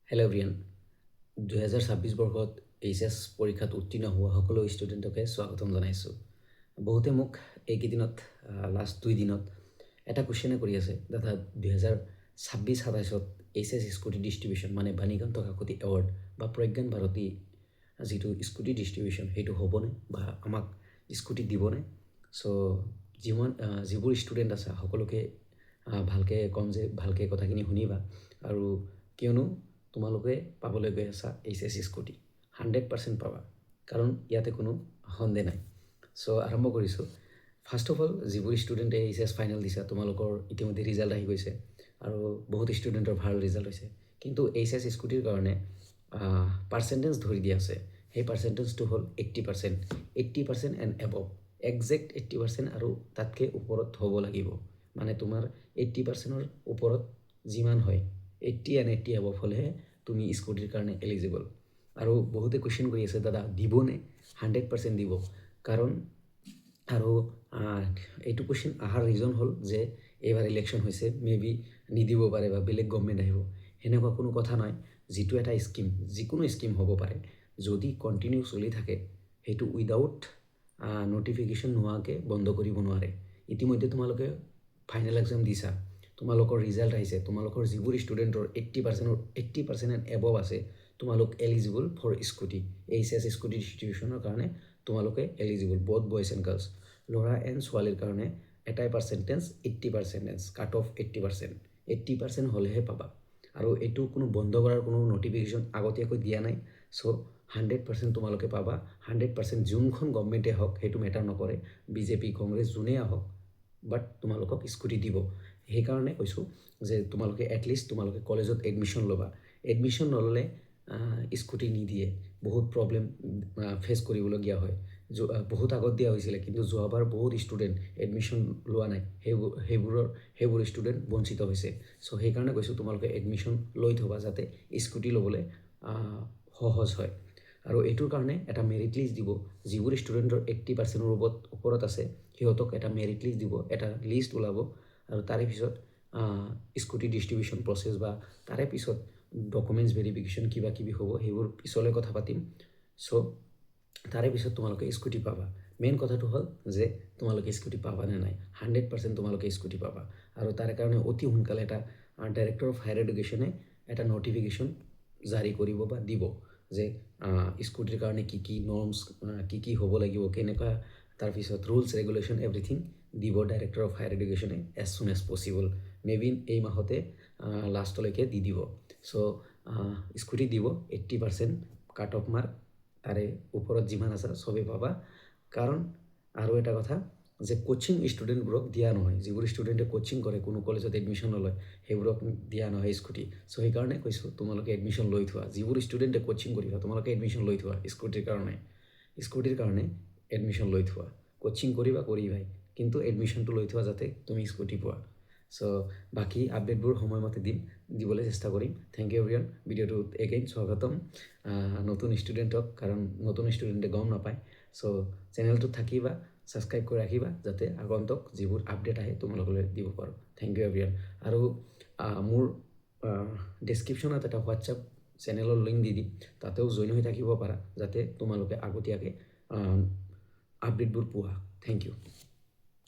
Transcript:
Hello' everyone 2026 বৰ্ষত HS পৰীক্ষাত উত্তীৰ্ণ হোৱা সকলো ষ্টুডেণ্টকে স্বাগতম জনাইছোঁ। বহুতে মোক এইকেইদিনত লাষ্ট 2 দিনত এটা কুৱেশ্যনে কৰি আছে, দাদা 2026-27ত এইচএছ স্কুটি ডিষ্ট্ৰিবিউশ্যন মানে বাণীকান্ত কাকতি এৱাৰ্ড বা প্ৰজ্ঞান ভাৰতী যিটো স্কুটি ডিষ্ট্ৰিবিউশ্যন সেইটো হ'বনে বা আমাক স্কুটি দিবনে? চ' যিবোৰ ষ্টুডেণ্ট আছে সকলোকে ভালকৈ ক'ম যে ভালকৈ কথাখিনি শুনিবা, আৰু কিয়নো তোমালোকে পাবলৈ গৈ আছা এইচএছ স্কুটি 100% পাবা, কাৰণ ইয়াতে কোনো সন্দেহ নাই। চ' আৰম্ভ কৰিছোঁ। ফাৰ্ষ্ট অফ অল, যিবোৰ ষ্টুডেণ্টে এইচএছ ফাইনেল দিছা তোমালোকৰ ইতিমধ্যে ৰিজাল্ট আহি গৈছে আৰু বহুত ষ্টুডেণ্টৰ ভাল ৰিজাল্ট হৈছে, কিন্তু এইচএছ স্কুটিৰ কাৰণে পাৰ্চেণ্টেজ ধৰি দিয়া আছে। সেই পাৰ্চেণ্টেজটো হ'ল 80%, 80% এণ্ড এবভ, একজেক্ট 80% আৰু তাতকৈ ওপৰত হ'ব লাগিব। মানে তোমাৰ 80%ৰ ওপৰত যিমান হয় 80 এণ্ড 80 এবভ হ'লেহে তুমি স্কুটিৰ কাৰণে এলিজিবল। আৰু বহুতে কুৱেশ্যন কৰি আছে, দাদা দিবনে? 100% দিব। কাৰণ আৰু এইটো কুৱেশ্যন অহাৰ ৰিজন হ'ল যে এইবাৰ ইলেকশ্যন হৈছে, মে বি নিদিব পাৰে বা বেলেগ গভৰ্ণমেণ্ট আহিব। সেনেকুৱা কোনো কথা নাই। যিটো এটা স্কিম, যিকোনো স্কিম হ'ব পাৰে, যদি কণ্টিনিউ চলি থাকে সেইটো উইদাউট নটিফিকেশ্যন নোহোৱাকৈ বন্ধ কৰিব নোৱাৰে। ইতিমধ্যে তোমালোকে ফাইনেল এক্সাম দিছা, তোমালোকৰ ৰিজাল্ট আহিছে, তোমালোকৰ যিবোৰ ষ্টুডেণ্টৰ 80% এণ্ড এবভ আছে তোমালোক eligible for scooty. HS scooty ডিষ্ট্ৰিবিউশ্যনৰ কাৰণে তোমালোকে eligible, both boys and girls, ল'ৰা এণ্ড ছোৱালীৰ কাৰণে এটাই পাৰ্চেণ্টেজ 80%, কাট অফ 80%, 80% হ'লেহে পাবা। আৰু এইটো কোনো বন্ধ কৰাৰ কোনো নটিফিকেশ্যন আগতীয়াকৈ দিয়া নাই। চ' 100% তোমালোকে পাবা। 100% যোনখন গভৰ্ণমেণ্টে হওক সেইটো মেটাৰ নকৰে, বিজেপি কংগ্ৰেছ যোনেই আহক, বাট তোমালোকক স্কুটি দিব। সেইকাৰণে কৈছোঁ যে তোমালোকে এটলিষ্ট তোমালোকে কলেজত এডমিশ্যন ল'বা। এডমিশ্যন নল'লে স্কুটি নিদিয়ে, বহুত প্ৰব্লেম ফেচ কৰিবলগীয়া হয়। বহুত আগত দিয়া হৈছিলে, কিন্তু যোৱাবাৰ বহুত ষ্টুডেণ্ট এডমিশ্যন লোৱা নাই, সেইবোৰ ষ্টুডেণ্ট বঞ্চিত হৈছে। চ' সেইকাৰণে কৈছোঁ তোমালোকে এডমিশ্যন লৈ থ'বা, যাতে স্কুটি ল'বলৈ সহজ হয়। আৰু এইটোৰ কাৰণে এটা মেৰিট লিষ্ট দিব। যিবোৰ ষ্টুডেণ্টৰ 80%ৰ ওপৰত আছে সিহঁতক এটা মেৰিট লিষ্ট দিব, এটা লিষ্ট ওলাব, আৰু তাৰে পিছত স্কুটি ডিষ্ট্ৰিবিউশ্যন প্ৰচেছ বা তাৰে পিছত ডকুমেণ্টছ ভেৰিফিকেশ্যন কিবা কিবি হ'ব, সেইবোৰ পিছলৈ কথা পাতিম। চ' তাৰে পিছত তোমালোকে স্কুটি পাবা। মেইন কথাটো হ'ল যে তোমালোকে স্কুটি পাবা নে নাই। 100% তোমালোকে স্কুটি পাবা। আৰু তাৰে কাৰণে অতি সোনকালে এটা ডাইৰেক্টৰ অফ হায়াৰ এডুকেশ্যনে এটা নটিফিকেশ্যন জাৰি কৰিব বা দিব যে স্কুটিৰ কাৰণে কি কি নৰ্মছ, কি হ'ব লাগিব, কেনেকুৱা, তাৰপিছত ৰুলছ ৰেগুলেশ্যন এভৰিথিং দিব ডাইৰেক্টৰ অফ হায়াৰ এডুকেশ্যনে এজ চুন এজ পচিবল। মে বি এই মাহতে লাষ্টলৈকে দি দিব। চ' স্কুটি দিব 80% কাট অফ মাৰ্ক, তাৰে ওপৰত যিমান আছে চবেই পাবা। কাৰণ আৰু এটা কথা যে কোচিং ষ্টুডেণ্টবোৰক দিয়া নহয়, যিবোৰ ষ্টুডেণ্টে কোচিং কৰে, কোনো কলেজত এডমিশ্যন নলয়, সেইবোৰক দিয়া নহয় স্কুটি। চ' সেইকাৰণে কৈছোঁ তোমালোকে এডমিশ্যন লৈ থোৱা। যিবোৰ ষ্টুডেণ্টে কোচিং কৰিবা তোমালোকে এডমিশ্যন লৈ থোৱা স্কুটিৰ কাৰণে এডমিশ্যন লৈ থোৱা। কোচিং কৰিবাই, কিন্তু এডমিশ্যনটো লৈ থোৱা যাতে তুমি স্কুটি পোৱা। চ' বাকী আপডেটবোৰ সময়মতে দিবলৈ চেষ্টা কৰিম। Thank you everyone. ভিডিঅ'টোত এগেইন স্বাগতম নতুন ষ্টুডেণ্টক, কাৰণ নতুন ষ্টুডেণ্টে গম নাপায়। চ' চেনেলটোত থাকিবা, ছাবস্ক্ৰাইব কৰি ৰাখিবা, যাতে আগন্তুক যিবোৰ আপডেট আহে তোমালোকলৈ দিব পাৰোঁ। Thank you everyone. আৰু মোৰ ডেছক্ৰিপশ্যনত এটা হোৱাটছআপ চেনেলৰ লিংক দি দিম, তাতেও জইন হৈ থাকিব পাৰা, যাতে তোমালোকে আগতীয়াকৈ আপডেটবোৰ পোৱা। Thank U.